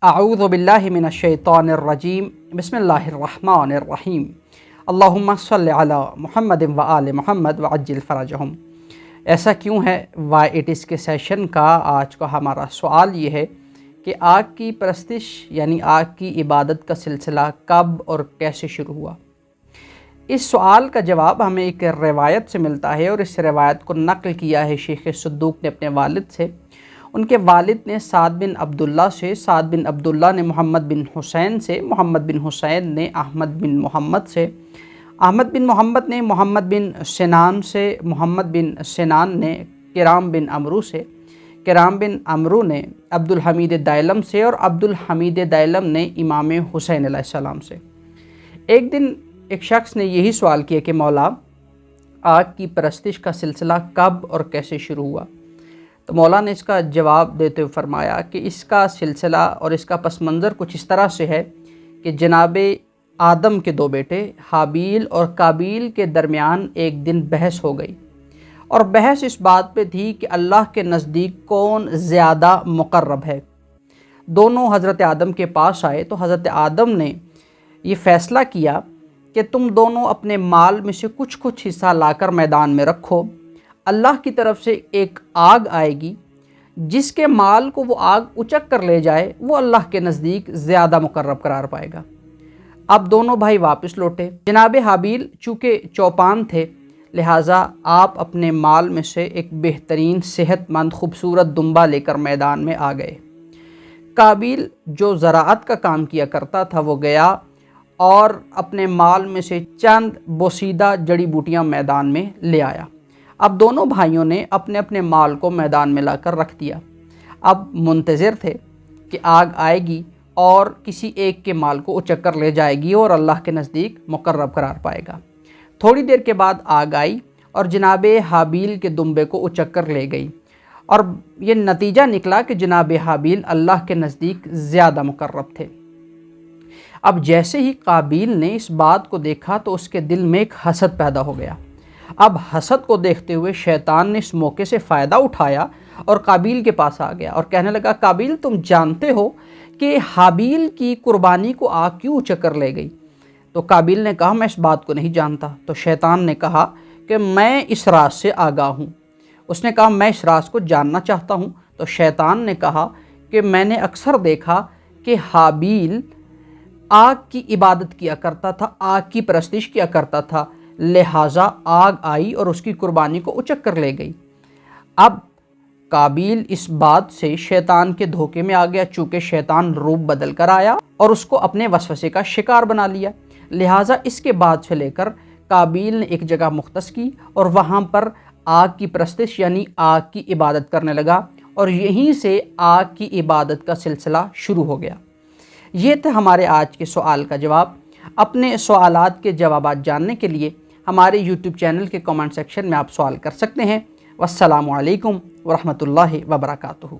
اعوذ باللہ من الشیطان الرجیم بسم اللہ الرحمن الرحیم اللہم صلی علی محمد و آل محمد وعجل فرجہم۔ ایسا کیوں ہے وائی اٹ از کے سیشن کا آج کا ہمارا سوال یہ ہے کہ آگ کی پرستش یعنی آگ کی عبادت کا سلسلہ کب اور کیسے شروع ہوا۔ اس سوال کا جواب ہمیں ایک روایت سے ملتا ہے اور اس روایت کو نقل کیا ہے شیخ صدوق نے اپنے والد سے۔ ان کے والد نے سعد بن عبداللہ سے، سعد بن عبداللہ نے محمد بن حسین سے، محمد بن حسین نے احمد بن محمد سے، احمد بن محمد نے محمد بن سنان سے، محمد بن سنان نے کرام بن عمرو سے، کرام بن عمرو نے عبد الحمید دائلم سے اور عبد الحمید دائلم نے امام حسین علیہ السلام سے۔ ایک دن ایک شخص نے یہی سوال کیا کہ مولا آگ کی پرستش کا سلسلہ کب اور کیسے شروع ہوا؟ تو مولا نے اس کا جواب دیتے ہوئے فرمایا کہ اس کا سلسلہ اور اس کا پس منظر کچھ اس طرح سے ہے کہ جناب آدم کے دو بیٹے حابیل اور قابیل کے درمیان ایک دن بحث ہو گئی، اور بحث اس بات پہ تھی کہ اللہ کے نزدیک کون زیادہ مقرب ہے۔ دونوں حضرت آدم کے پاس آئے تو حضرت آدم نے یہ فیصلہ کیا کہ تم دونوں اپنے مال میں سے کچھ حصہ لا کر میدان میں رکھو، اللہ کی طرف سے ایک آگ آئے گی، جس کے مال کو وہ آگ اچک کر لے جائے وہ اللہ کے نزدیک زیادہ مقرب قرار پائے گا۔ اب دونوں بھائی واپس لوٹے۔ جناب حابیل چونکہ چوپان تھے لہٰذا آپ اپنے مال میں سے ایک بہترین صحت مند خوبصورت دمبا لے کر میدان میں آ گئے۔ قابیل جو زراعت کا کام کیا کرتا تھا وہ گیا اور اپنے مال میں سے چند بوسیدہ جڑی بوٹیاں میدان میں لے آیا۔ اب دونوں بھائیوں نے اپنے اپنے مال کو میدان میں لا کر رکھ دیا۔ اب منتظر تھے کہ آگ آئے گی اور کسی ایک کے مال کو اچک کر لے جائے گی اور اللہ کے نزدیک مقرب قرار پائے گا۔ تھوڑی دیر کے بعد آگ آئی اور جناب حابیل کے دمبے کو اچک کر لے گئی، اور یہ نتیجہ نکلا کہ جناب حابیل اللہ کے نزدیک زیادہ مقرب تھے۔ اب جیسے ہی قابیل نے اس بات کو دیکھا تو اس کے دل میں ایک حسد پیدا ہو گیا۔ اب حسد کو دیکھتے ہوئے شیطان نے اس موقع سے فائدہ اٹھایا اور قابیل کے پاس آ گیا اور کہنے لگا، قابیل تم جانتے ہو کہ حابیل کی قربانی کو آگ کیوں اچک کر لے گئی؟ تو قابیل نے کہا میں اس بات کو نہیں جانتا۔ تو شیطان نے کہا کہ میں اس راز سے آگاہ ہوں۔ اس نے کہا میں اس راز کو جاننا چاہتا ہوں۔ تو شیطان نے کہا کہ میں نے اکثر دیکھا کہ حابیل آگ کی عبادت کیا کرتا تھا، آگ کی پرستش کیا کرتا تھا، لہٰذا آگ آئی اور اس کی قربانی کو اچک کر لے گئی۔ اب قابیل اس بات سے شیطان کے دھوکے میں آ گیا، چونکہ شیطان روپ بدل کر آیا اور اس کو اپنے وسوسے کا شکار بنا لیا۔ لہٰذا اس کے بعد سے لے کر قابیل نے ایک جگہ مختص کی اور وہاں پر آگ کی پرستش یعنی آگ کی عبادت کرنے لگا، اور یہیں سے آگ کی عبادت کا سلسلہ شروع ہو گیا۔ یہ تھا ہمارے آج کے سوال کا جواب۔ اپنے سوالات کے جوابات جاننے کے لیے ہمارے یوٹیوب چینل کے کمنٹ سیکشن میں آپ سوال کر سکتے ہیں۔ والسلام علیکم ورحمۃ اللہ وبرکاتہ۔